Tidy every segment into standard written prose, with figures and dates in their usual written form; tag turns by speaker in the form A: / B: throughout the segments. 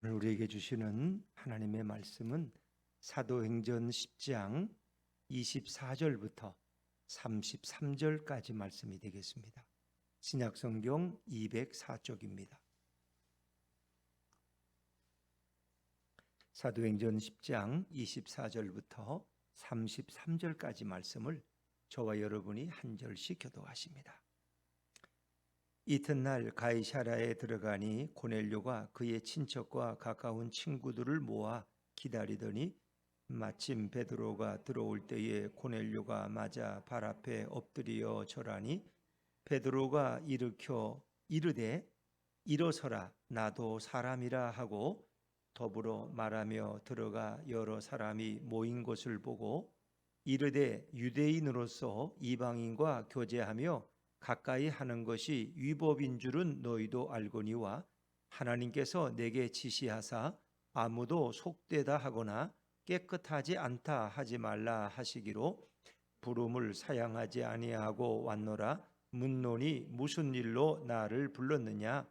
A: 오늘 우리에게 주시는 하나님의 말씀은 사도행전 10장 24절부터 33절까지 말씀이 되겠습니다. 신약성경 204쪽입니다. 사도행전 10장 24절부터 33절까지 말씀을 저와 여러분이 한 절씩 교독하십니다. 이튿날 가이사랴에 들어가니 고넬료가 그의 친척과 가까운 친구들을 모아 기다리더니 마침 베드로가 들어올 때에 고넬료가 맞아 발 앞에 엎드려 절하니 베드로가 일으켜 이르되 일어서라 나도 사람이라 하고 더불어 말하며 들어가 여러 사람이 모인 것을 보고 이르되 유대인으로서 이방인과 교제하며 가까이 하는 것이 위법인 줄은 너희도 알거니와 하나님께서 내게 지시하사 아무도 속되다 하거나 깨끗하지 않다 하지 말라 하시기로 부름을 사양하지 아니하고 왔노라. 묻노니 무슨 일로 나를 불렀느냐?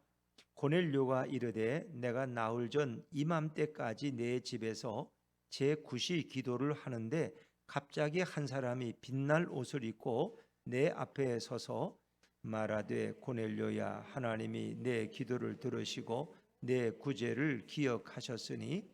A: 고넬료가 이르되 내가 나흘 전 이맘때까지 내 집에서 제9시 기도를 하는데 갑자기 한 사람이 빛날 옷을 입고 내 앞에 서서 말하되 고넬료야 하나님이 내 기도를 들으시고 내 구제를 기억하셨으니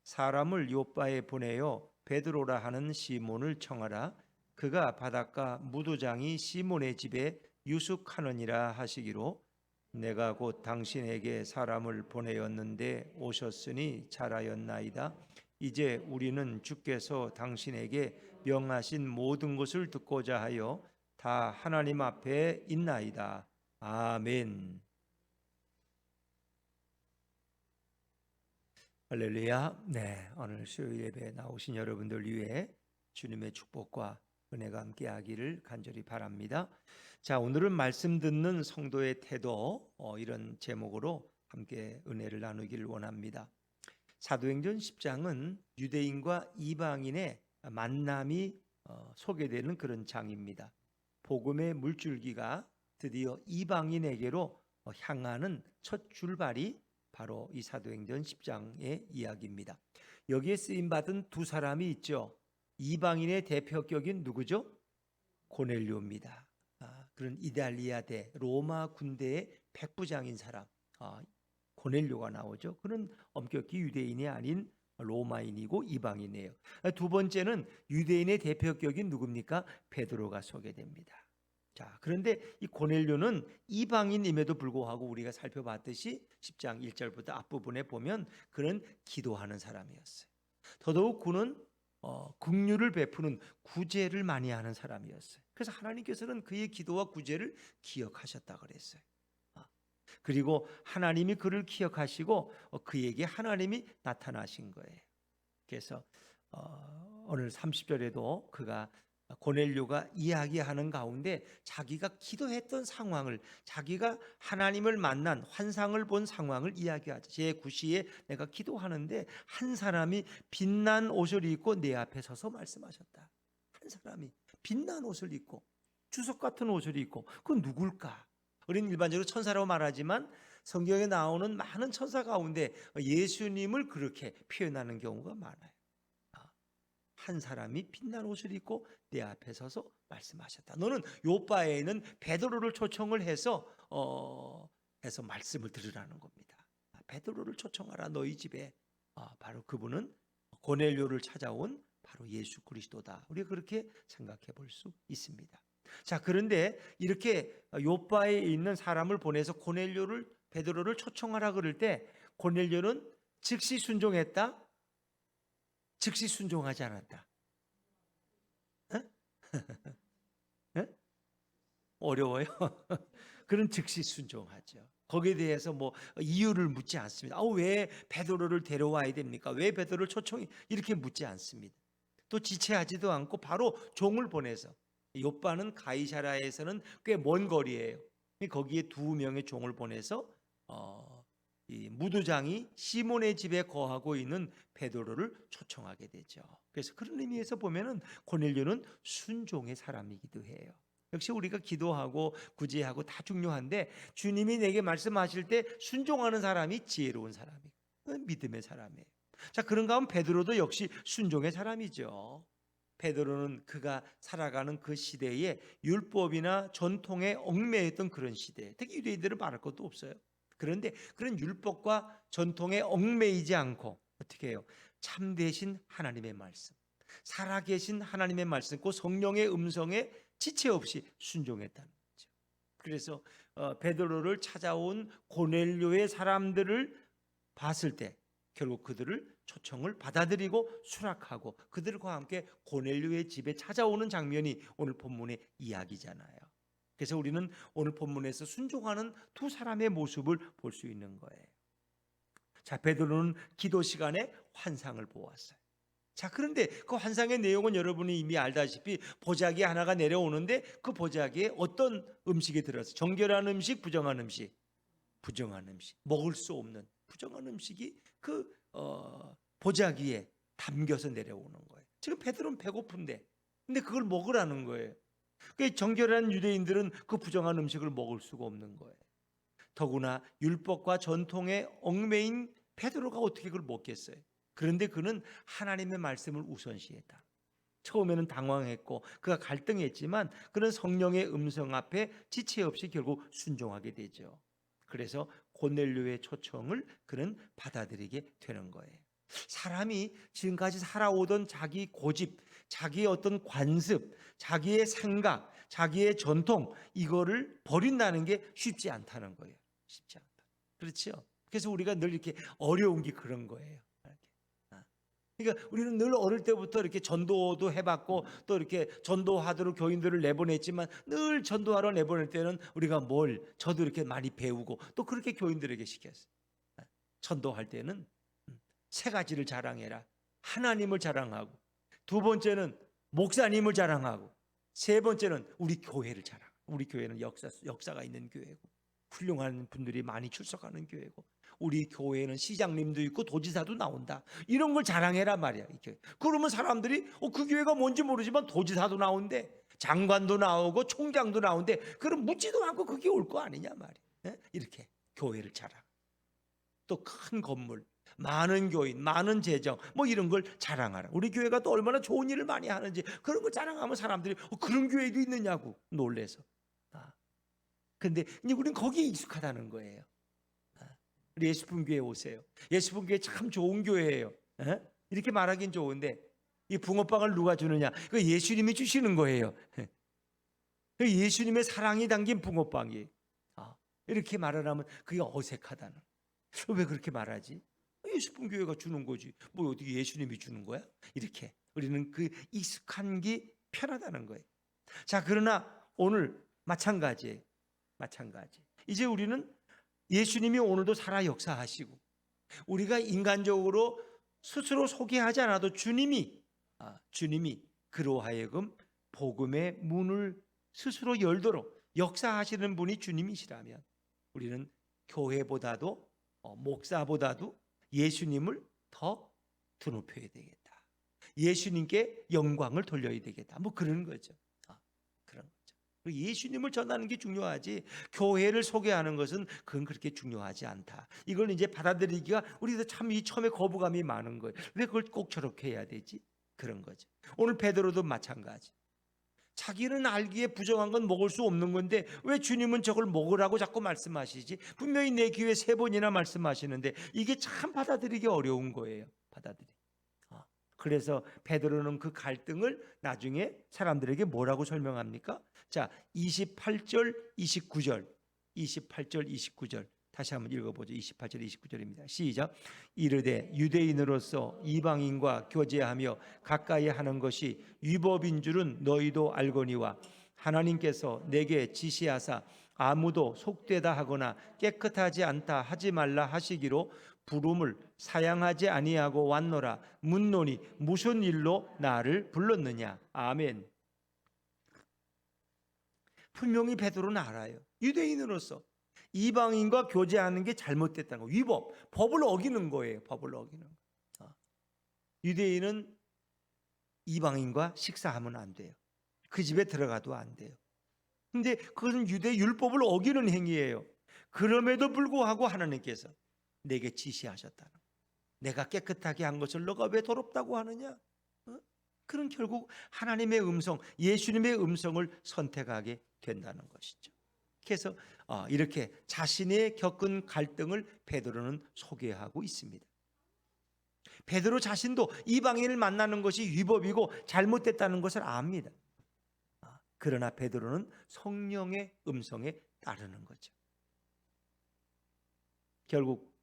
A: 사람을 요바에 보내어 베드로라 하는 시몬을 청하라. 그가 바닷가 무도장이 시몬의 집에 유숙하느니라 하시기로 내가 곧 당신에게 사람을 보내었는데 오셨으니 잘하였나이다. 이제 우리는 주께서 당신에게 명하신 모든 것을 듣고자 하여 다 하나님 앞에 있나이다. 아멘. 할렐루야. 네, 오늘 수요일 예배에 나오신 여러분들 위해 주님의 축복과 은혜가 함께하기를 간절히 바랍니다. 자, 오늘은 말씀 듣는 성도의 태도, 이런 제목으로 함께 은혜를 나누기를 원합니다. 사도행전 10장은 유대인과 이방인의 만남이 소개되는 그런 장입니다. 복음의 물줄기가 드디어 이방인에게로 향하는 첫 출발이 바로 이 사도행전 10장의 이야기입니다. 여기에 쓰임받은 두 사람이 있죠. 이방인의 대표격인 누구죠? 고넬료입니다. 그런 이달리아대 로마 군대의 백부장인 사람, 고넬료가 나오죠. 그는 엄격히 유대인이 아닌 로마인이고 이방인이에요. 두 번째는 유대인의 대표격인 누굽니까? 베드로가 소개됩니다. 자, 그런데 이 고넬료는 이방인임에도 불구하고 우리가 살펴봤듯이 10장 1절부터 앞부분에 보면 그는 기도하는 사람이었어요. 더더욱 그는 긍휼을 베푸는 구제를 많이 하는 사람이었어요. 그래서 하나님께서는 그의 기도와 구제를 기억하셨다 그랬어요. 그리고 하나님이 그를 기억하시고 그에게 하나님이 나타나신 거예요. 그래서 오늘 30절에도 그가 고넬료가 이야기하는 가운데 자기가 기도했던 상황을, 자기가 하나님을 만난 환상을 본 상황을 이야기하죠. 제9시에 내가 기도하는데 한 사람이 빛난 옷을 입고 내 앞에 서서 말씀하셨다. 한 사람이 빛난 옷을 입고 주석 같은 옷을 입고 그건 누굴까? 우리는 일반적으로 천사라고 말하지만 성경에 나오는 많은 천사 가운데 예수님을 그렇게 표현하는 경우가 많아요. 한 사람이 빛난 옷을 입고 내 앞에 서서 말씀하셨다. 너는 요바에 있는 베드로를 초청을 해서 말씀을 들으라는 겁니다. 베드로를 초청하라 너희 집에. 바로 그분은 고넬료를 찾아온 바로 예수 그리스도다. 우리가 그렇게 생각해 볼 수 있습니다. 자, 그런데 이렇게 요바에 있는 사람을 보내서 베드로를 초청하라 그럴 때 고넬료는 즉시 순종했다? 즉시 순종하지 않았다? 어려워요? 그런 즉시 순종하죠. 거기에 대해서 뭐 이유를 묻지 않습니다. 왜 베드로를 데려와야 됩니까? 왜 베드로를 초청해? 이렇게 묻지 않습니다. 또 지체하지도 않고 바로 종을 보내서, 요바는 가이사랴에서는 꽤 먼 거리예요. 거기에 2명의 종을 보내서 이 무도장이 시몬의 집에 거하고 있는 베드로를 초청하게 되죠. 그래서 그런 의미에서 보면은 고넬료는 순종의 사람이기도 해요. 역시 우리가 기도하고 구제하고 다 중요한데 주님이 내게 말씀하실 때 순종하는 사람이 지혜로운 사람이에요. 믿음의 사람이에요. 자, 그런가 하면 베드로도 역시 순종의 사람이죠. 베드로는 그가 살아가는 그 시대에 율법이나 전통에 얽매였던 그런 시대, 특히 유대인들은 말할 것도 없어요. 그런데 그런 율법과 전통에 얽매이지 않고 어떻게 해요? 참되신 하나님의 말씀, 살아계신 하나님의 말씀, 그 성령의 음성에 지체 없이 순종했다는 거죠. 그래서 베드로를 찾아온 고넬료의 사람들을 봤을 때 결국 그들을 초청을 받아들이고 수락하고 그들과 함께 고넬료의 집에 찾아오는 장면이 오늘 본문의 이야기잖아요. 그래서 우리는 오늘 본문에서 순종하는 두 사람의 모습을 볼 수 있는 거예요. 자, 베드로는 기도 시간에 환상을 보았어요. 자, 그런데 그 환상의 내용은 여러분이 이미 알다시피 보자기 하나가 내려오는데 그 보자기에 어떤 음식이 들어서 정결한 음식, 부정한 음식, 부정한 음식, 먹을 수 없는 부정한 음식이 그 보자기에 담겨서 내려오는 거예요. 지금 베드로는 배고픈데, 근데 그걸 먹으라는 거예요. 그 정결한 유대인들은 그 부정한 음식을 먹을 수가 없는 거예요. 더구나 율법과 전통에 얽매인 베드로가 어떻게 그걸 먹겠어요? 그런데 그는 하나님의 말씀을 우선시했다. 처음에는 당황했고 그가 갈등했지만 그는 성령의 음성 앞에 지체 없이 결국 순종하게 되죠. 그래서 고넬료의 초청을 그는 받아들이게 되는 거예요. 사람이 지금까지 살아오던 자기 고집, 자기의 어떤 관습, 자기의 생각, 자기의 전통, 이거를 버린다는 게 쉽지 않다는 거예요. 쉽지 않다. 그렇죠? 그래서 우리가 늘 이렇게 어려운 게 그런 거예요. 그러니까 우리는 늘 어릴 때부터 이렇게 전도도 해봤고 또 이렇게 전도하도록 교인들을 내보냈지만 늘 전도하러 내보낼 때는 우리가 저도 이렇게 많이 배우고 또 그렇게 교인들에게 시켰어요. 전도할 때는 세 가지를 자랑해라. 하나님을 자랑하고, 두 번째는 목사님을 자랑하고, 세 번째는 우리 교회를 자랑. 우리 교회는 역사가 있는 교회고 훌륭한 분들이 많이 출석하는 교회고 우리 교회는 시장님도 있고 도지사도 나온다. 이런 걸 자랑해라 말이야. 이렇게. 그러면 사람들이 그 교회가 뭔지 모르지만 도지사도 나온대, 장관도 나오고 총장도 나온대. 그럼 묻지도 않고 그게 올 거 아니냐 말이야. 이렇게 교회를 자랑. 또 큰 건물, 많은 교인, 많은 재정, 이런 걸 자랑하라. 우리 교회가 또 얼마나 좋은 일을 많이 하는지 그런 걸 자랑하면 사람들이 그런 교회도 있느냐고 놀래서. 근데 이제 우리는 거기에 익숙하다는 거예요. 우리 예수분교회 오세요. 예수분교회 참 좋은 교회예요. 이렇게 말하긴 좋은데 이 붕어빵을 누가 주느냐? 그 예수님이 주시는 거예요. 예수님의 사랑이 담긴 붕어빵이. 이렇게 말을 하면 그게 어색하다는. 왜 그렇게 말하지? 예수분교회가 주는 거지. 어떻게 예수님이 주는 거야? 이렇게 우리는 그 익숙한 게 편하다는 거예요. 자, 그러나 오늘 마찬가지. 이제 우리는 예수님이 오늘도 살아 역사하시고 우리가 인간적으로 스스로 소개하지 않아도 주님이 그로 하여금 복음의 문을 스스로 열도록 역사하시는 분이 주님이시라면 우리는 교회보다도 목사보다도 예수님을 더 드높여야 되겠다. 예수님께 영광을 돌려야 되겠다. 그런 거죠. 그런 거죠. 예수님을 전하는 게 중요하지 교회를 소개하는 것은 그건 그렇게 중요하지 않다. 이걸 이제 받아들이기가 우리도 참 이 처음에 거부감이 많은 거예요. 왜 그걸 꼭 저렇게 해야 되지? 그런 거죠. 오늘 베드로도 마찬가지. 자기는 알기에 부정한 건 먹을 수 없는 건데 왜 주님은 저걸 먹으라고 자꾸 말씀하시지? 분명히 내 귀에 3번이나 말씀하시는데 이게 참 받아들이기 어려운 거예요. 그래서 베드로는 그 갈등을 나중에 사람들에게 뭐라고 설명합니까? 자, 28절 29절 다시 한번 읽어보죠. 28절 29절입니다. 시작. 이르되 유대인으로서 이방인과 교제하며 가까이 하는 것이 위법인 줄은 너희도 알거니와 하나님께서 내게 지시하사 아무도 속되다 하거나 깨끗하지 않다 하지 말라 하시기로 부름을 사양하지 아니하고 왔노라. 묻노니 무슨 일로 나를 불렀느냐. 아멘. 분명히 베드로는 알아요. 유대인으로서 이방인과 교제하는 게 잘못됐다는 거. 위법, 법을 어기는 거예요. 법을 어기는 거. 유대인은 이방인과 식사하면 안 돼요. 그 집에 들어가도 안 돼요. 근데 그것은 유대 율법을 어기는 행위예요. 그럼에도 불구하고 하나님께서 내게 지시하셨다는 거예요. 내가 깨끗하게 한 것을 너가 왜 더럽다고 하느냐? 그런 결국 하나님의 음성, 예수님의 음성을 선택하게 된다는 것이죠. 그래서 이렇게 자신의 겪은 갈등을 베드로는 소개하고 있습니다. 베드로 자신도 이방인을 만나는 것이 위법이고 잘못됐다는 것을 압니다. 그러나 베드로는 성령의 음성에 따르는 거죠. 결국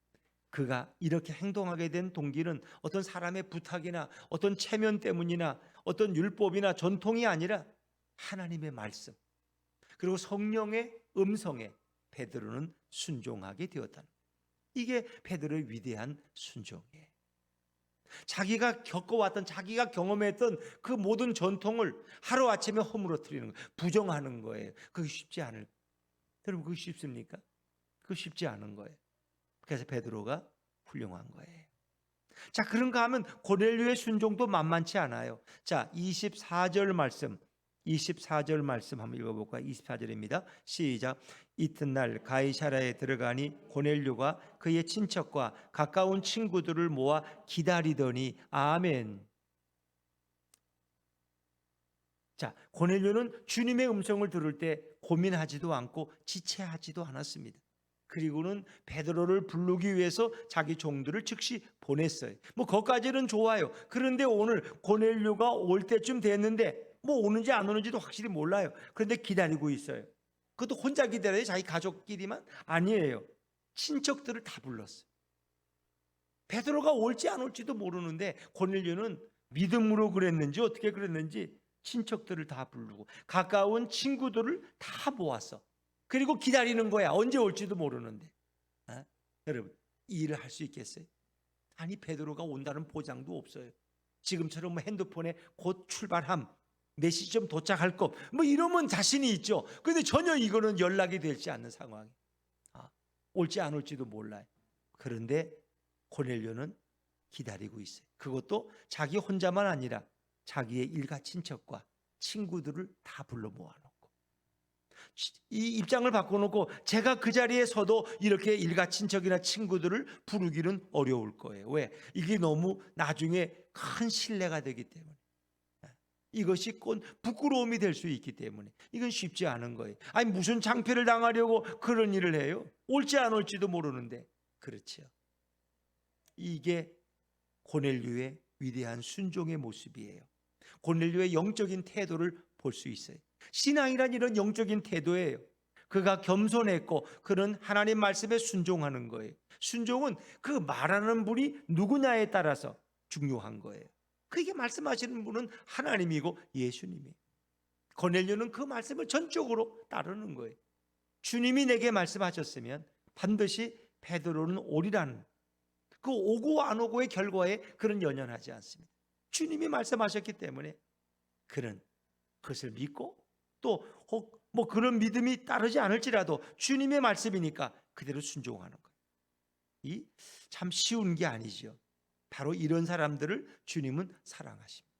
A: 그가 이렇게 행동하게 된 동기는 어떤 사람의 부탁이나 어떤 체면 때문이나 어떤 율법이나 전통이 아니라 하나님의 말씀, 그리고 성령의 음성에 베드로는 순종하게 되었다는 거예요. 이게 베드로의 위대한 순종이에요. 자기가 겪어왔던, 자기가 경험했던 그 모든 전통을 하루아침에 허물어뜨리는 거예요. 부정하는 거예요. 그게 쉽지 않을 거예요. 여러분, 그거 쉽습니까? 그거 쉽지 않은 거예요. 그래서 베드로가 훌륭한 거예요. 자, 그런가 하면 고넬료의 순종도 만만치 않아요. 자, 24절 말씀 한번 읽어볼까요? 24절입니다. 시작. 이튿날 가이사랴에 들어가니 고넬료가 그의 친척과 가까운 친구들을 모아 기다리더니. 아멘. 자, 고넬료는 주님의 음성을 들을 때 고민하지도 않고 지체하지도 않았습니다. 그리고는 베드로를 부르기 위해서 자기 종들을 즉시 보냈어요. 뭐 거기까지는 좋아요. 그런데 오늘 고넬료가 올 때쯤 됐는데 뭐 오는지 안 오는지도 확실히 몰라요. 그런데 기다리고 있어요. 그것도 혼자 기다려요? 자기 가족끼리만? 아니에요. 친척들을 다 불렀어요. 베드로가 올지 안 올지도 모르는데 고넬료는 믿음으로 그랬는지 어떻게 그랬는지 친척들을 다 부르고 가까운 친구들을 다 모았어. 그리고 기다리는 거야. 언제 올지도 모르는데. 여러분, 이 일을 할 수 있겠어요? 아니, 베드로가 온다는 보장도 없어요. 지금처럼 뭐 핸드폰에 곧 출발함, 몇 시쯤 도착할 것, 뭐 이러면 자신이 있죠. 그런데 전혀 이거는 연락이 되지 않는 상황이. 올지 안 올지도 몰라요. 그런데 고넬료는 기다리고 있어요. 그것도 자기 혼자만 아니라 자기의 일가 친척과 친구들을 다 불러 모아놓고 이 입장을 바꿔놓고 제가 그 자리에 서도 이렇게 일가 친척이나 친구들을 부르기는 어려울 거예요. 왜? 이게 너무 나중에 큰 신뢰가 되기 때문에, 이것이 곧 부끄러움이 될 수 있기 때문에 이건 쉽지 않은 거예요. 아니, 무슨 창피를 당하려고 그런 일을 해요? 올지 안 올지도 모르는데. 그렇죠. 이게 고넬료의 위대한 순종의 모습이에요. 고넬료의 영적인 태도를 볼 수 있어요. 신앙이란 이런 영적인 태도예요. 그가 겸손했고 그는 하나님 말씀에 순종하는 거예요. 순종은 그 말하는 분이 누구냐에 따라서 중요한 거예요. 그게 말씀하시는 분은 하나님이고 예수님이에요. 고넬료는 그 말씀을 전적으로 따르는 거예요. 주님이 내게 말씀하셨으면 반드시 베드로는 오리라는, 그 오고 안 오고의 결과에 그는 연연하지 않습니다. 주님이 말씀하셨기 때문에 그는 그것을 믿고 또 뭐 그런 믿음이 따르지 않을지라도 주님의 말씀이니까 그대로 순종하는 거예요. 이 참 쉬운 게 아니죠. 바로 이런 사람들을 주님은 사랑하십니다.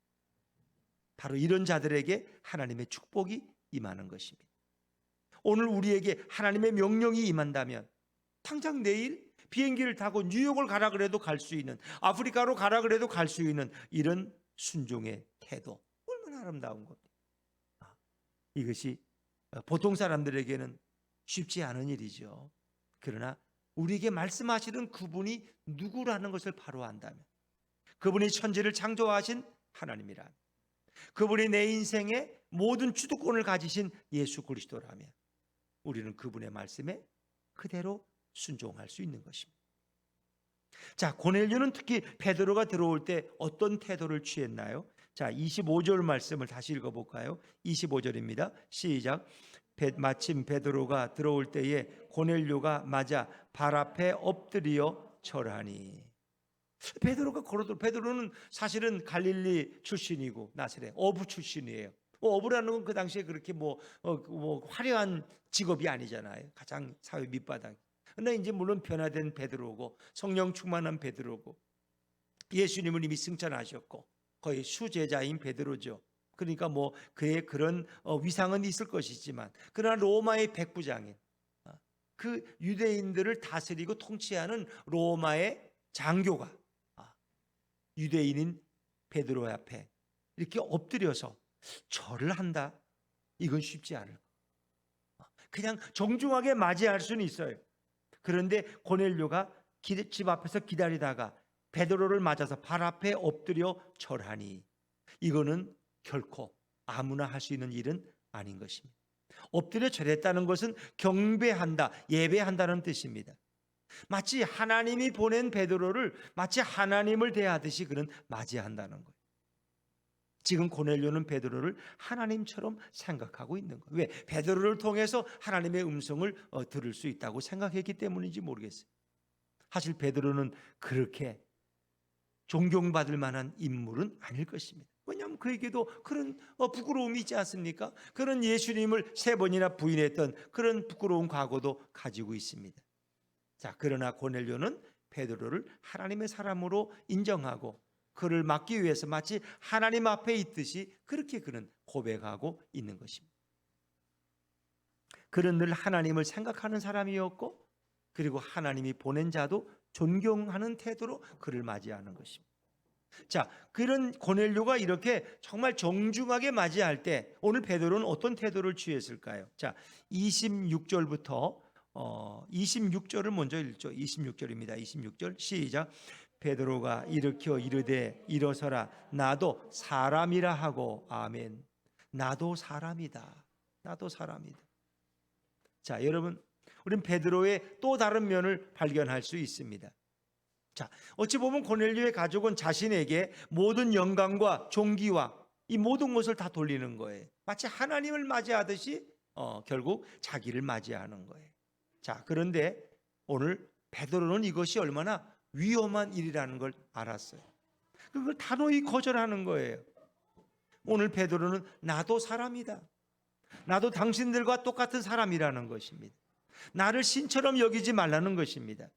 A: 바로 이런 자들에게 하나님의 축복이 임하는 것입니다. 오늘 우리에게 하나님의 명령이 임한다면 당장 내일 비행기를 타고 뉴욕을 가라 그래도 갈 수 있는, 아프리카로 가라 그래도 갈 수 있는 이런 순종의 태도, 얼마나 아름다운 겁니다. 이것이 보통 사람들에게는 쉽지 않은 일이죠. 그러나 우리에게 말씀하시는 그분이 누구라는 것을 바로 안다면, 그분이 천지를 창조하신 하나님이라면, 그분이 내 인생의 모든 주도권을 가지신 예수 그리스도라면 우리는 그분의 말씀에 그대로 순종할 수 있는 것입니다. 자, 고넬료는 특히 베드로가 들어올 때 어떤 태도를 취했나요? 자, 25절 말씀을 다시 읽어볼까요? 25절입니다. 시작. 마침 베드로가 들어올 때에 고넬료가 맞아 발 앞에 엎드려 절하니. 베드로가 걸어도, 베드로는 사실은 갈릴리 출신이고 나사렛 어부 출신이에요. 어부라는 건 그 당시에 그렇게 뭐 화려한 직업이 아니잖아요. 가장 사회 밑바닥. 그러나 이제 물론 변화된 베드로고 성령 충만한 베드로고 예수님은 이미 승천하셨고 거의 수제자인 베드로죠. 그러니까 뭐 그의 그런 위상은 있을 것이지만, 그러나 로마의 백부장인, 그 유대인들을 다스리고 통치하는 로마의 장교가 유대인인 베드로 앞에 이렇게 엎드려서 절을 한다? 이건 쉽지 않을 거예요. 그냥 정중하게 맞이할 수는 있어요. 그런데 고넬료가 집 앞에서 기다리다가 베드로를 맞아서 발 앞에 엎드려 절하니 이거는 결코 아무나 할 수 있는 일은 아닌 것입니다. 엎드려 절했다는 것은 경배한다, 예배한다는 뜻입니다. 마치 하나님이 보낸 베드로를 마치 하나님을 대하듯이 그는 맞이한다는 거예요. 지금 고넬료는 베드로를 하나님처럼 생각하고 있는 거예요. 왜? 베드로를 통해서 하나님의 음성을 들을 수 있다고 생각했기 때문인지 모르겠어요. 사실 베드로는 그렇게 존경받을 만한 인물은 아닐 것입니다. 왜냐하면 그에게도 그런 부끄러움이 있지 않습니까? 그런 예수님을 3번이나 부인했던 그런 부끄러운 과거도 가지고 있습니다. 자, 그러나 고넬료는 베드로를 하나님의 사람으로 인정하고 그를 막기 위해서 마치 하나님 앞에 있듯이 그렇게 그는 고백하고 있는 것입니다. 그는 늘 하나님을 생각하는 사람이었고 그리고 하나님이 보낸 자도 존경하는 태도로 그를 맞이하는 것입니다. 자, 그런 고넬료가 이렇게 정말 정중하게 맞이할 때 오늘 베드로는 어떤 태도를 취했을까요? 자, 26절부터 26절을 먼저 읽죠. 26절입니다. 26절 시작. 베드로가 일으켜 이르되 일어서라 나도 사람이라 하고 아멘. 나도 사람이다. 나도 사람이다. 자, 여러분 우리는 베드로의 또 다른 면을 발견할 수 있습니다. 자, 어찌 보면 고넬료의 가족은 자신에게 모든 영광과 존귀와 이 모든 것을 다 돌리는 거예요. 마치 하나님을 맞이하듯이 결국 자기를 맞이하는 거예요. 자, 그런데 오늘 베드로는 이것이 얼마나 위험한 일이라는 걸 알았어요. 그걸 단호히 거절하는 거예요. 오늘 베드로는 나도 사람이다. 나도 당신들과 똑같은 사람이라는 것입니다. 나를 신처럼 여기지 말라는 것입니다.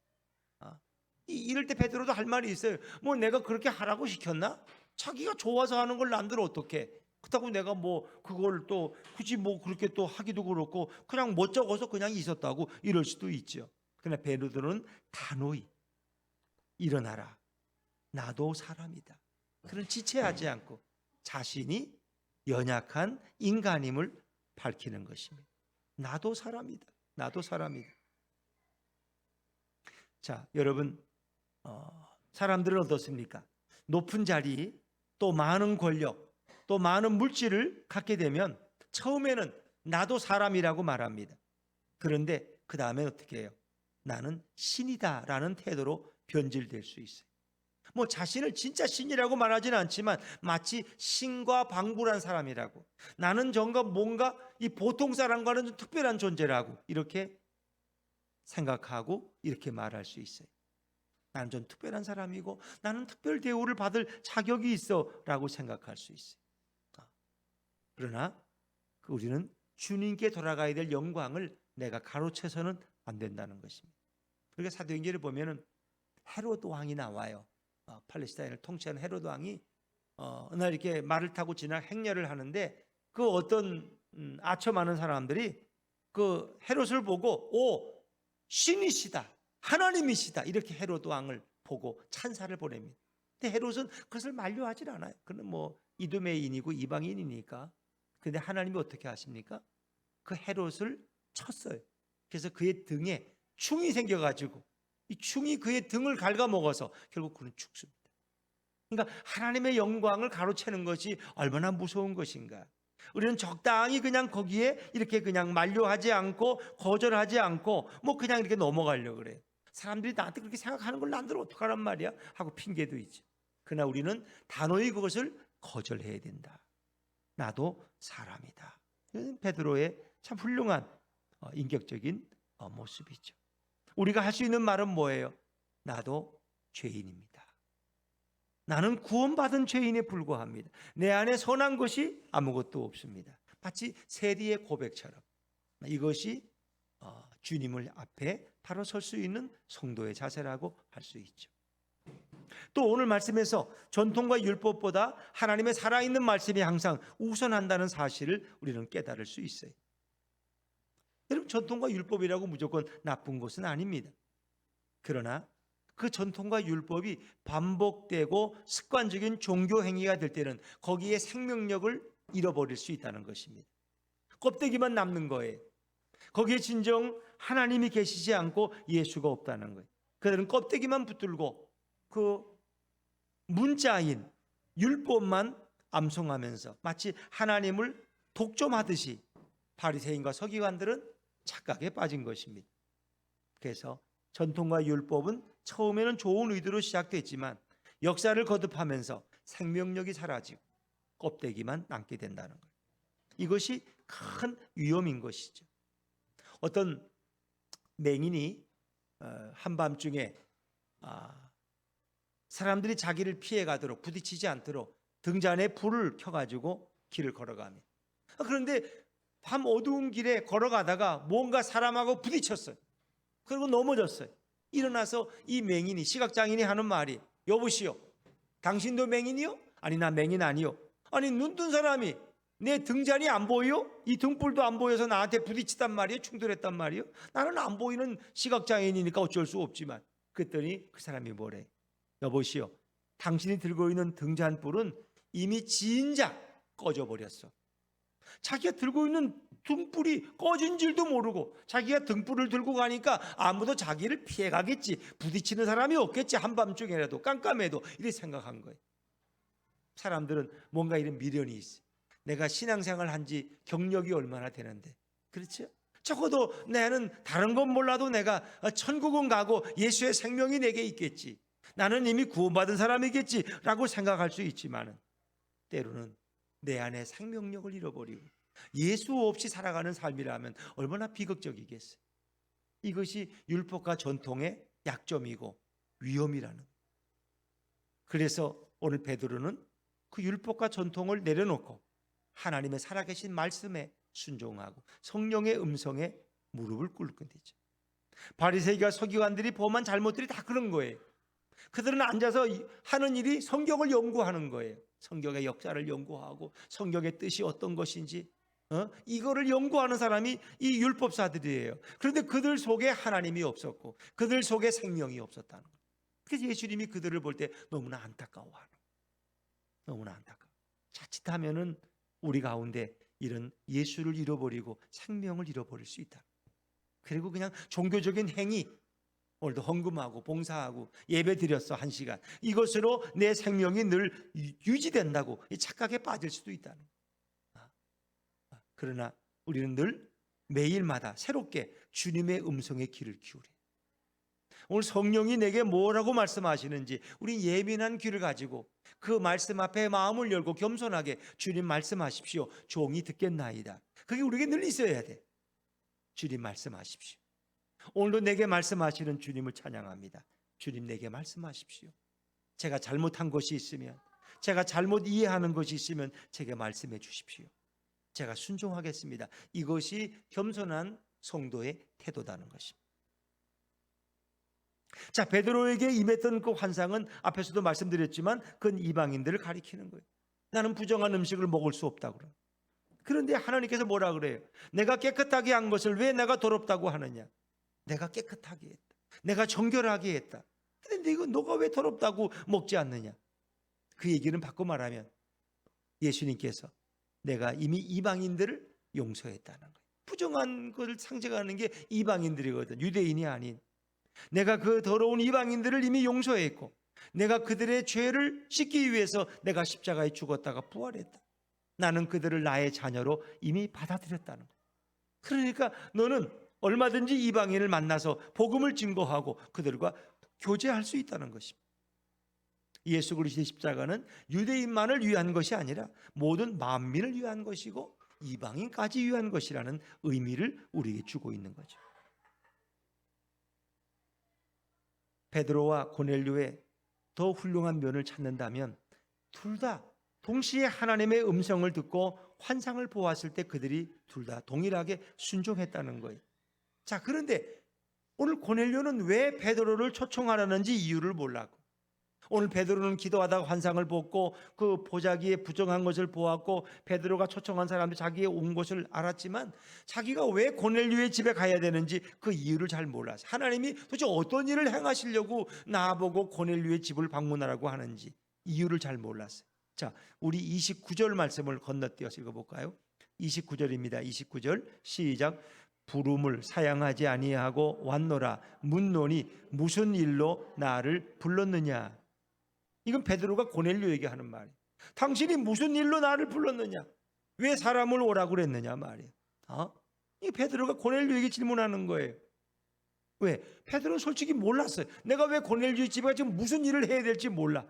A: 이럴 때 베드로도 할 말이 있어요. 뭐 내가 그렇게 하라고 시켰나? 자기가 좋아서 하는 걸 남들 어떻게? 그렇다고 내가 뭐 그걸 또 굳이 뭐 그렇게 또 하기도 그렇고 그냥 멋쩍어서 그냥 있었다고 이럴 수도 있죠. 그러나 베드로는 단호히 일어나라. 나도 사람이다. 그런 지체하지 않고 자신이 연약한 인간임을 밝히는 것입니다. 나도 사람이다. 나도 사람이다. 자, 여러분 사람들은 어떻습니까? 높은 자리, 또 많은 권력, 또 많은 물질을 갖게 되면 처음에는 나도 사람이라고 말합니다. 그런데 그 다음에 어떻게 해요? 나는 신이다라는 태도로 변질될 수 있어요. 뭐 자신을 진짜 신이라고 말하지는 않지만 마치 신과 방불한 사람이라고, 나는 뭔가 이 보통 사람과는 좀 특별한 존재라고 이렇게 생각하고 이렇게 말할 수 있어요. 나는 좀 특별한 사람이고 나는 특별 대우를 받을 자격이 있어 라고 생각할 수 있어요. 그러나 우리는 주님께 돌아가야 될 영광을 내가 가로채서는 안 된다는 것입니다. 그러니까 사도행전을 보면은 헤로드 왕이 나와요. 팔레스타인을 통치하는 헤로드 왕이 어느 날 이렇게 말을 타고 지나 행렬을 하는데 그 어떤 아처 많은 사람들이 그 헤롯을 보고 오, 신이시다, 하나님이시다 이렇게 헤로드 왕을 보고 찬사를 보냅니다. 근데 헤롯은 그것을 만류하지 않아요. 그는 뭐 이두메인이고 이방인이니까. 근데 하나님이 어떻게 하십니까? 그 헤롯을 쳤어요. 그래서 그의 등에 충이 생겨가지고 이 충이 그의 등을 갉아먹어서 결국 그는 죽습니다. 그러니까 하나님의 영광을 가로채는 것이 얼마나 무서운 것인가. 우리는 적당히 그냥 거기에 이렇게 그냥 만류하지 않고 거절하지 않고 뭐 그냥 이렇게 넘어가려고 그래요. 사람들이 나한테 그렇게 생각하는 걸 남들 어떡하란 말이야 하고 핑계도 있죠. 그러나 우리는 단호히 그것을 거절해야 된다. 나도 사람이다. 이건 베드로의 참 훌륭한 인격적인 모습이죠. 우리가 할 수 있는 말은 뭐예요? 나도 죄인입니다. 나는 구원받은 죄인에 불과합니다. 내 안에 선한 것이 아무것도 없습니다. 마치 세리의 고백처럼 이것이 주님을 앞에 바로 설 수 있는 성도의 자세라고 할 수 있죠. 또 오늘 말씀에서 전통과 율법보다 하나님의 살아있는 말씀이 항상 우선한다는 사실을 우리는 깨달을 수 있어요. 여러분 전통과 율법이라고 무조건 나쁜 것은 아닙니다. 그러나 그 전통과 율법이 반복되고 습관적인 종교 행위가 될 때는 거기에 생명력을 잃어버릴 수 있다는 것입니다. 껍데기만 남는 거예요. 거기에 진정 하나님이 계시지 않고 예수가 없다는 거예요. 그들은 껍데기만 붙들고 그 문자인 율법만 암송하면서 마치 하나님을 독점하듯이 바리새인과 서기관들은 착각에 빠진 것입니다. 그래서 전통과 율법은 처음에는 좋은 의도로 시작됐지만 역사를 거듭하면서 생명력이 사라지고 껍데기만 남게 된다는 거예요. 이것이 큰 위험인 것이죠. 어떤 맹인이 한밤중에 사람들이 자기를 피해가도록 부딪히지 않도록 등잔에 불을 켜가지고 길을 걸어가며 그런데 밤 어두운 길에 걸어가다가 뭔가 사람하고 부딪혔어요. 그리고 넘어졌어요. 일어나서 이 맹인이 시각장애인이 하는 말이 여보시오 당신도 맹인이요? 아니 나 맹인 아니요. 아니 눈뜬 사람이 내 등잔이 안 보여? 이 등불도 안 보여서 나한테 부딪히단 말이에요? 충돌했단 말이에요? 나는 안 보이는 시각장애인이니까 어쩔 수 없지만 그랬더니 그 사람이 뭐래? 여보시오 당신이 들고 있는 등잔불은 이미 진작 꺼져버렸어. 자기가 들고 있는 등불이 꺼진 줄도 모르고 자기가 등불을 들고 가니까 아무도 자기를 피해가겠지, 부딪히는 사람이 없겠지, 한밤중에라도 깜깜해도 이렇게 생각한 거예요. 사람들은 뭔가 이런 미련이 있어요. 내가 신앙생활 한지 경력이 얼마나 되는데, 그렇죠? 적어도 나는 다른 건 몰라도 내가 천국은 가고 예수의 생명이 내게 있겠지, 나는 이미 구원받은 사람이겠지 라고 생각할 수 있지만 때로는 내 안에 생명력을 잃어버리고 예수 없이 살아가는 삶이라면 얼마나 비극적이겠어요. 이것이 율법과 전통의 약점이고 위험이라는. 그래서 오늘 베드로는 그 율법과 전통을 내려놓고 하나님의 살아계신 말씀에 순종하고 성령의 음성에 무릎을 꿇게 되죠. 바리새인과 서기관들이 범한 잘못들이 다 그런 거예요. 그들은 앉아서 하는 일이 성경을 연구하는 거예요. 성경의 역사를 연구하고 성경의 뜻이 어떤 것인지 이거를 연구하는 사람이 이 율법사들이에요. 그런데 그들 속에 하나님이 없었고 그들 속에 생명이 없었다는 거예요. 그래서 예수님이 그들을 볼 때 너무나 안타까워하는 거예요. 너무나 안타까워. 자칫하면은 우리 가운데 이런 예수를 잃어버리고 생명을 잃어버릴 수 있다. 그리고 그냥 종교적인 행위, 오늘도 헌금하고 봉사하고 예배 드렸어 1시간, 이것으로 내 생명이 늘 유지된다고 착각에 빠질 수도 있다는 거예요. 그러나 우리는 늘 매일마다 새롭게 주님의 음성에 귀를 기울여. 오늘 성령이 내게 뭐라고 말씀하시는지 우리 예민한 귀를 가지고 그 말씀 앞에 마음을 열고 겸손하게 주님 말씀하십시오, 종이 듣겠나이다. 그게 우리에게 늘 있어야 돼. 주님 말씀하십시오. 오늘도 내게 말씀하시는 주님을 찬양합니다. 주님 내게 말씀하십시오. 제가 잘못한 것이 있으면, 제가 잘못 이해하는 것이 있으면 제게 말씀해 주십시오. 제가 순종하겠습니다. 이것이 겸손한 성도의 태도다는 것입니다. 자, 베드로에게 임했던 그 환상은 앞에서도 말씀드렸지만 그건 이방인들을 가리키는 거예요. 나는 부정한 음식을 먹을 수 없다고 그래요. 그런데 하나님께서 뭐라 그래요? 내가 깨끗하게 한 것을 왜 내가 더럽다고 하느냐? 내가 깨끗하게 했다, 내가 정결하게 했다. 그런데 이거 너가 왜 더럽다고 먹지 않느냐? 그 얘기는 바꿔 말하면 예수님께서 내가 이미 이방인들을 용서했다는 거예요. 부정한 것을 상징하는 게 이방인들이거든, 유대인이 아닌. 내가 그 더러운 이방인들을 이미 용서했고 내가 그들의 죄를 씻기 위해서 내가 십자가에 죽었다가 부활했다. 나는 그들을 나의 자녀로 이미 받아들였다는 거예요. 그러니까 너는 얼마든지 이방인을 만나서 복음을 증거하고 그들과 교제할 수 있다는 것입니다. 예수 그리스도의 십자가는 유대인만을 위한 것이 아니라 모든 만민을 위한 것이고 이방인까지 위한 것이라는 의미를 우리에게 주고 있는 거죠. 베드로와 고넬료의 더 훌륭한 면을 찾는다면 둘 다 동시에 하나님의 음성을 듣고 환상을 보았을 때 그들이 둘 다 동일하게 순종했다는 거예요. 자, 그런데 오늘 고넬료는 왜 베드로를 초청하라는지 이유를 몰랐고 오늘 베드로는 기도하다가 환상을 보고 그 보자기에 부정한 것을 보았고 베드로가 초청한 사람들이 자기의 온 것을 알았지만 자기가 왜 고넬료의 집에 가야 되는지 그 이유를 잘 몰랐어요. 하나님이 도대체 어떤 일을 행하시려고 나보고 고넬료의 집을 방문하라고 하는지 이유를 잘 몰랐어요. 자, 우리 29절 말씀을 건너뛰어서 읽어볼까요? 29절입니다. 29절 시작. 부름을 사양하지 아니하고 왔노라. 묻노니 무슨 일로 나를 불렀느냐. 이건 베드로가 고넬료에게 하는 말이에요. 당신이 무슨 일로 나를 불렀느냐? 왜 사람을 오라고 그랬느냐 말이에요. 이 베드로가 고넬료에게 질문하는 거예요. 왜? 베드로는 솔직히 몰랐어요. 내가 왜 고넬료의 집에 가서 무슨 일을 해야 될지 몰라.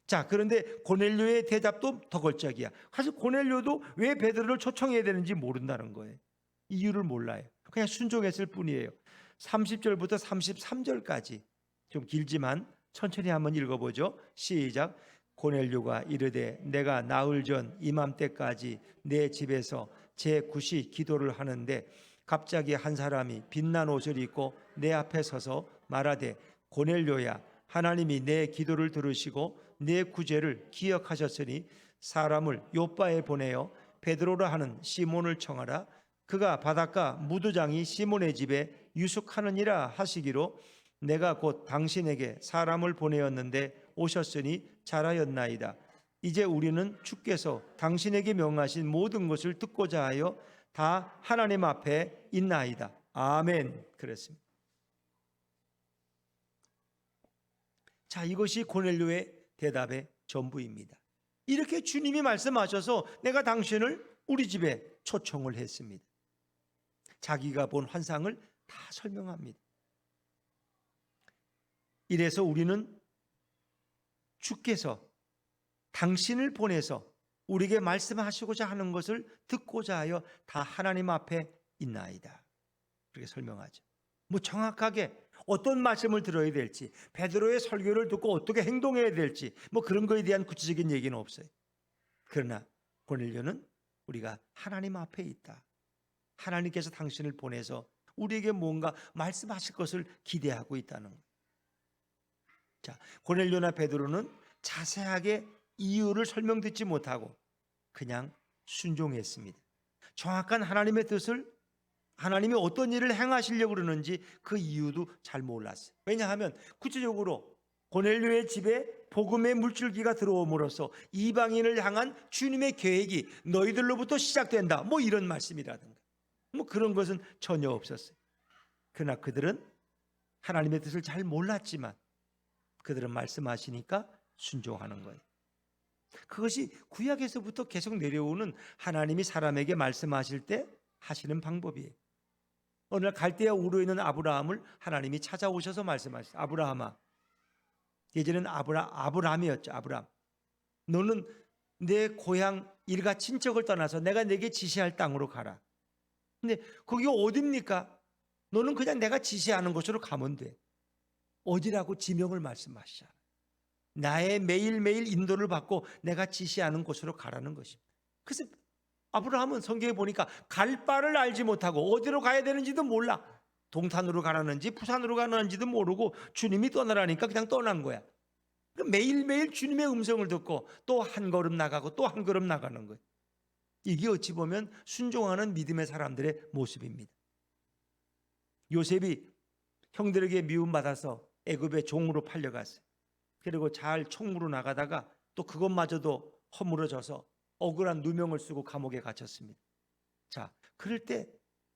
A: 자, 그런데 고넬료의 대답도 더 걸작이야. 사실 고넬료도 왜 베드로를 초청해야 되는지 모른다는 거예요. 이유를 몰라요. 그냥 순종했을 뿐이에요. 30절부터 33절까지 좀 길지만 천천히 한번 읽어보죠. 시작. 고넬료가 이르되 내가 나흘 전 이맘때까지 내 집에서 제9시 기도를 하는데 갑자기 한 사람이 빛난 옷을 입고 내 앞에 서서 말하되 고넬료야, 하나님이 내 기도를 들으시고 내 구제를 기억하셨으니 사람을 요바에 보내어 베드로라 하는 시몬을 청하라. 그가 바닷가 무두장이 시몬의 집에 유숙하느니라 하시기로 내가 곧 당신에게 사람을 보내었는데 오셨으니 잘하였나이다. 이제 우리는 주께서 당신에게 명하신 모든 것을 듣고자 하여 다 하나님 앞에 있나이다. 아멘. 그랬습니다. 자, 이것이 고넬료의 대답의 전부입니다. 이렇게 주님이 말씀하셔서 내가 당신을 우리 집에 초청을 했습니다. 자기가 본 환상을 다 설명합니다. 이래서 우리는 주께서 당신을 보내서 우리에게 말씀하시고자 하는 것을 듣고자 하여 다 하나님 앞에 있나이다. 그렇게 설명하죠. 뭐 정확하게 어떤 말씀을 들어야 될지, 베드로의 설교를 듣고 어떻게 행동해야 될지 뭐 그런 거에 대한 구체적인 얘기는 없어요. 그러나 고넬료는 우리가 하나님 앞에 있다. 하나님께서 당신을 보내서 우리에게 뭔가 말씀하실 것을 기대하고 있다는 거예요. 자, 고넬료나 베드로는 자세하게 이유를 설명 듣지 못하고 그냥 순종했습니다. 정확한 하나님의 뜻을, 하나님이 어떤 일을 행하시려고 그러는지 그 이유도 잘 몰랐어요. 왜냐하면 구체적으로 고넬료의 집에 복음의 물줄기가 들어옴으로써 이방인을 향한 주님의 계획이 너희들로부터 시작된다, 뭐 이런 말씀이라든가 뭐 그런 것은 전혀 없었어요. 그러나 그들은 하나님의 뜻을 잘 몰랐지만 그들은 말씀하시니까 순종하는 거예요. 그것이 구약에서부터 계속 내려오는 하나님이 사람에게 말씀하실 때 하시는 방법이에요. 어느 날 갈대아 우르에 있는 아브라함을 하나님이 찾아오셔서 말씀하셨어요. 아브라함아, 예전에는 아브람이었죠. 아브람, 너는 내 고향 일가 친척을 떠나서 내가 내게 지시할 땅으로 가라. 근데 거기가 어딥니까? 너는 그냥 내가 지시하는 곳으로 가면 돼. 어디라고 지명을 말씀하시잖아요. 나의 매일매일 인도를 받고 내가 지시하는 곳으로 가라는 것입니다. 그래서 아브라함은 성경에 보니까 갈 바를 알지 못하고 어디로 가야 되는지도 몰라. 동탄으로 가라는지 부산으로 가라는지도 모르고 주님이 떠나라니까 그냥 떠난 거야. 매일매일 주님의 음성을 듣고 또 한 걸음 나가고 또 한 걸음 나가는 거예요. 이게 어찌 보면 순종하는 믿음의 사람들의 모습입니다. 요셉이 형들에게 미움받아서 애굽의 종으로 팔려갔어요. 그리고 잘 총무로 나가다가 또 그것마저도 허물어져서 억울한 누명을 쓰고 감옥에 갇혔습니다. 자, 그럴 때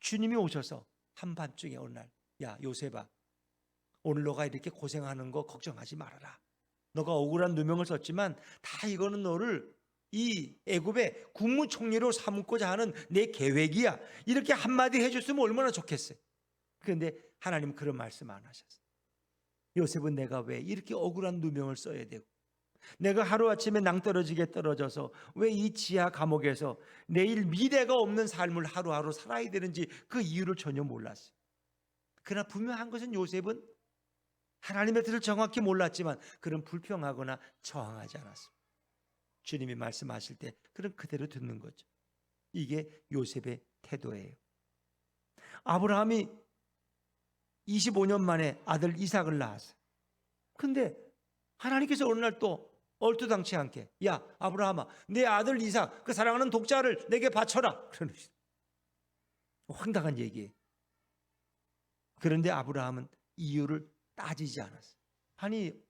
A: 주님이 오셔서 한밤중에 어느 날, 야 요셉아, 오늘 너가 이렇게 고생하는 거 걱정하지 말아라. 너가 억울한 누명을 썼지만 다 이거는 너를 이 애굽의 국무총리로 삼고자 하는 내 계획이야. 이렇게 한마디 해줬으면 얼마나 좋겠어요. 그런데 하나님은 그런 말씀 안 하셨어요. 요셉은 내가 왜 이렇게 억울한 누명을 써야 되고, 내가 하루아침에 낭떠러지게 떨어져서 왜 이 지하 감옥에서 내일 미래가 없는 삶을 하루하루 살아야 되는지 그 이유를 전혀 몰랐어요. 그러나 분명한 것은 요셉은 하나님의 뜻을 정확히 몰랐지만 그런 불평하거나 저항하지 않았습니다. 주님이 말씀하실 때 그런 그대로 듣는 거죠. 이게 요셉의 태도예요. 아브라함이 25년 만에 아들 이삭을 낳았어요. 근데 하나님께서 어느 날 또 얼토당치 않게, 야 아브라함아, 내 아들 이삭 그 사랑하는 독자를 내게 바쳐라, 그러는 황당한 얘기예요. 그런데 아브라함은 이유를 따지지 않았어요. 아니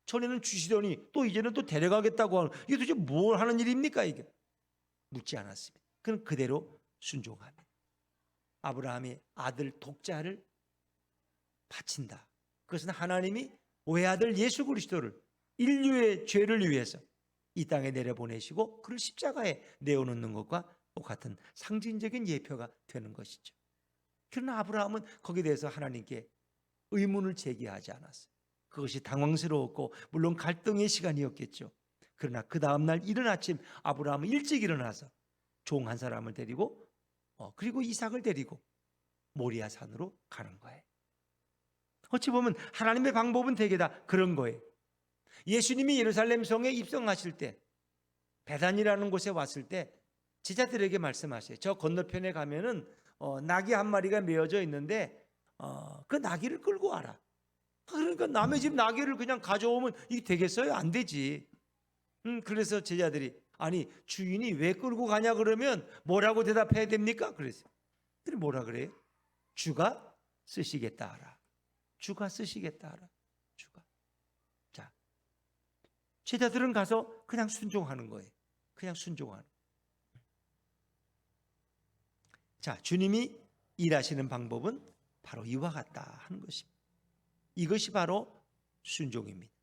A: 전에는 주시더니 또 이제는 또 데려가겠다고 하는, 이게 도대체 뭘 하는 일입니까 이게? 묻지 않았습니다. 그는 그대로 순종합니다. 아브라함이 아들 독자를 바친다. 그것은 하나님이 외아들 예수 그리스도를 인류의 죄를 위해서 이 땅에 내려보내시고 그를 십자가에 내어놓는 것과 똑같은 상징적인 예표가 되는 것이죠. 그러나 아브라함은 거기에 대해서 하나님께 의문을 제기하지 않았어요. 그것이 당황스러웠고 물론 갈등의 시간이었겠죠. 그러나 그 다음날 이른 아침 아브라함은 일찍 일어나서 종 한 사람을 데리고 그리고 이삭을 데리고 모리아 산으로 가는 거예요. 어찌 보면 하나님의 방법은 되게 다 그런 거예요. 예수님이 예루살렘 성에 입성하실 때 베단이라는 곳에 왔을 때 제자들에게 말씀하세요. 저 건너편에 가면은 나귀 한 마리가 메어져 있는데 그 나귀를 끌고 와라. 그러니까 남의 집 나귀를 그냥 가져오면 이게 되겠어요? 안 되지. 그래서 제자들이 아니 주인이 왜 끌고 가냐 그러면 뭐라고 대답해야 됩니까? 그랬어요. 그들이 뭐라 그래요? 주가 쓰시겠다 하라. 주가 쓰시겠다 하라. 주가. 자, 제자들은 가서 그냥 순종하는 거예요. 그냥 순종하는. 자, 주님이 일하시는 방법은 바로 이와 같다 하는 것입니다. 이것이 바로 순종입니다.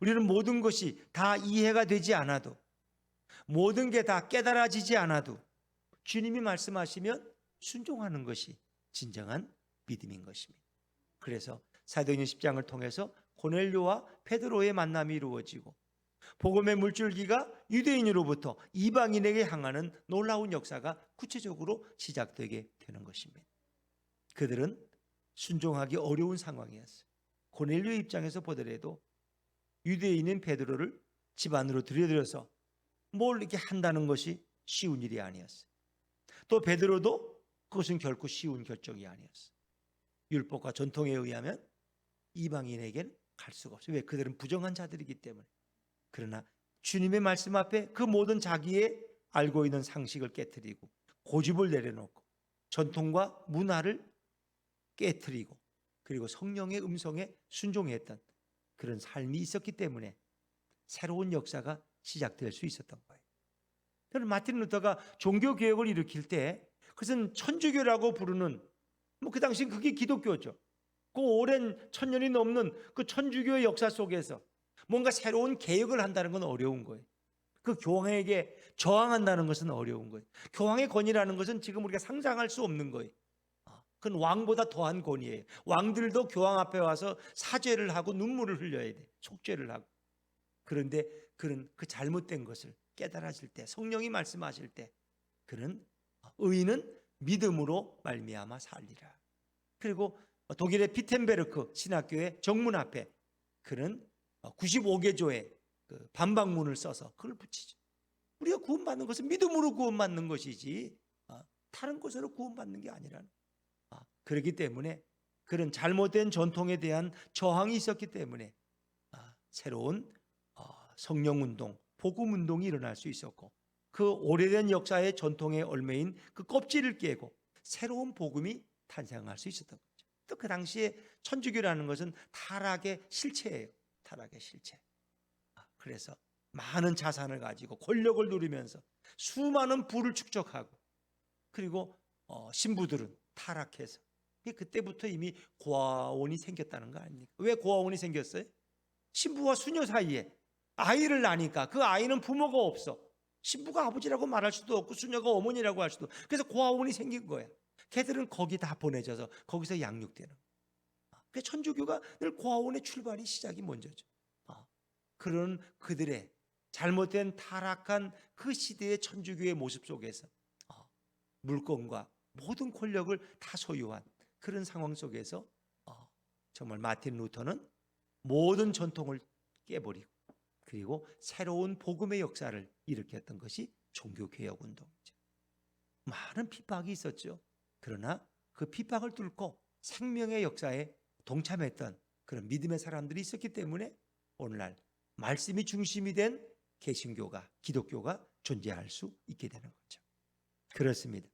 A: 우리는 모든 것이 다 이해가 되지 않아도, 모든 게 다 깨달아지지 않아도 주님이 말씀하시면 순종하는 것이 진정한 믿음인 것입니다. 그래서 사도행전 10장을 통해서 고넬료와 베드로의 만남이 이루어지고 복음의 물줄기가 유대인으로부터 이방인에게 향하는 놀라운 역사가 구체적으로 시작되게 되는 것입니다. 그들은 순종하기 어려운 상황이었어요. 고넬료의 입장에서 보더라도 유대인인 베드로를 집 안으로 들여들여서 뭘 이렇게 한다는 것이 쉬운 일이 아니었어요. 또 베드로도 그것은 결코 쉬운 결정이 아니었어요. 율법과 전통에 의하면 이방인에게는 갈 수가 없어요. 왜? 그들은 부정한 자들이기 때문에. 그러나 주님의 말씀 앞에 그 모든 자기의 알고 있는 상식을 깨트리고 고집을 내려놓고 전통과 문화를 깨트리고 그리고 성령의 음성에 순종했던 그런 삶이 있었기 때문에 새로운 역사가 시작될 수 있었던 거예요. 저는 마틴 루터가 종교개혁을 일으킬 때 그것은 천주교라고 부르는 그 당시 그게 기독교죠. 그 오랜 1000년이 넘는 그 천주교의 역사 속에서 뭔가 새로운 개혁을 한다는 건 어려운 거예요. 그 교황에게 저항한다는 것은 어려운 거예요. 교황의 권위라는 것은 지금 우리가 상상할 수 없는 거예요. 그건 왕보다 더한 권위예요. 왕들도 교황 앞에 와서 사죄를 하고 눈물을 흘려야 돼. 속죄를 하고. 그런데 그는 그 잘못된 것을 깨달아질 때, 성령이 말씀하실 때 그는 의인은 믿음으로 말미암아 살리라. 그리고 독일의 피텐베르크 신학교의 정문 앞에 그는 95개조의 그 반박문을 써서 그걸 붙이죠. 우리가 구원받는 것은 믿음으로 구원받는 것이지 다른 것으로 구원받는 게 아니라는. 그렇기 때문에 그런 잘못된 전통에 대한 저항이 있었기 때문에 새로운 성령운동, 복음운동이 일어날 수 있었고 그 오래된 역사의 전통에 얽매인 그 껍질을 깨고 새로운 복음이 탄생할 수 있었던 거죠. 또 그 당시에 천주교라는 것은 타락의 실체예요. 타락의 실체. 그래서 많은 자산을 가지고 권력을 누리면서 수많은 부를 축적하고 그리고 신부들은 타락해서 그때부터 이미 고아원이 생겼다는 거 아닙니까? 왜 고아원이 생겼어요? 신부와 수녀 사이에 아이를 낳으니까 그 아이는 부모가 없어. 신부가 아버지라고 말할 수도 없고 수녀가 어머니라고 할 수도 없고. 그래서 고아원이 생긴 거야. 걔들은 거기 다 보내져서 거기서 양육되는. 그래서 천주교가 늘 고아원의 출발이 시작이 먼저죠. 그런 그들의 잘못된 타락한 그 시대의 천주교의 모습 속에서 물건과 모든 권력을 다 소유한 그런 상황 속에서 정말 마틴 루터는 모든 전통을 깨버리고 그리고 새로운 복음의 역사를 일으켰던 것이 종교개혁운동이죠. 많은 핍박이 있었죠. 그러나 그 핍박을 뚫고 생명의 역사에 동참했던 그런 믿음의 사람들이 있었기 때문에 오늘날 말씀이 중심이 된 개신교가, 기독교가 존재할 수 있게 되는 거죠. 그렇습니다.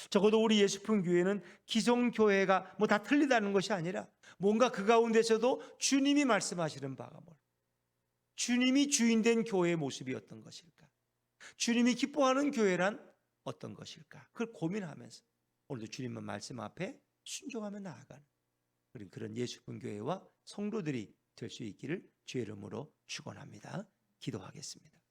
A: 적어도 우리 예수품 교회는 기성 교회가 뭐 다 틀리다는 것이 아니라 뭔가 그 가운데서도 주님이 말씀하시는 바가 뭘, 주님이 주인된 교회의 모습이 어떤 것일까, 주님이 기뻐하는 교회란 어떤 것일까, 그걸 고민하면서 오늘도 주님의 말씀 앞에 순종하며 나아가는 그런 예수품 교회와 성도들이 될 수 있기를 주의 이름으로 축원합니다. 기도하겠습니다.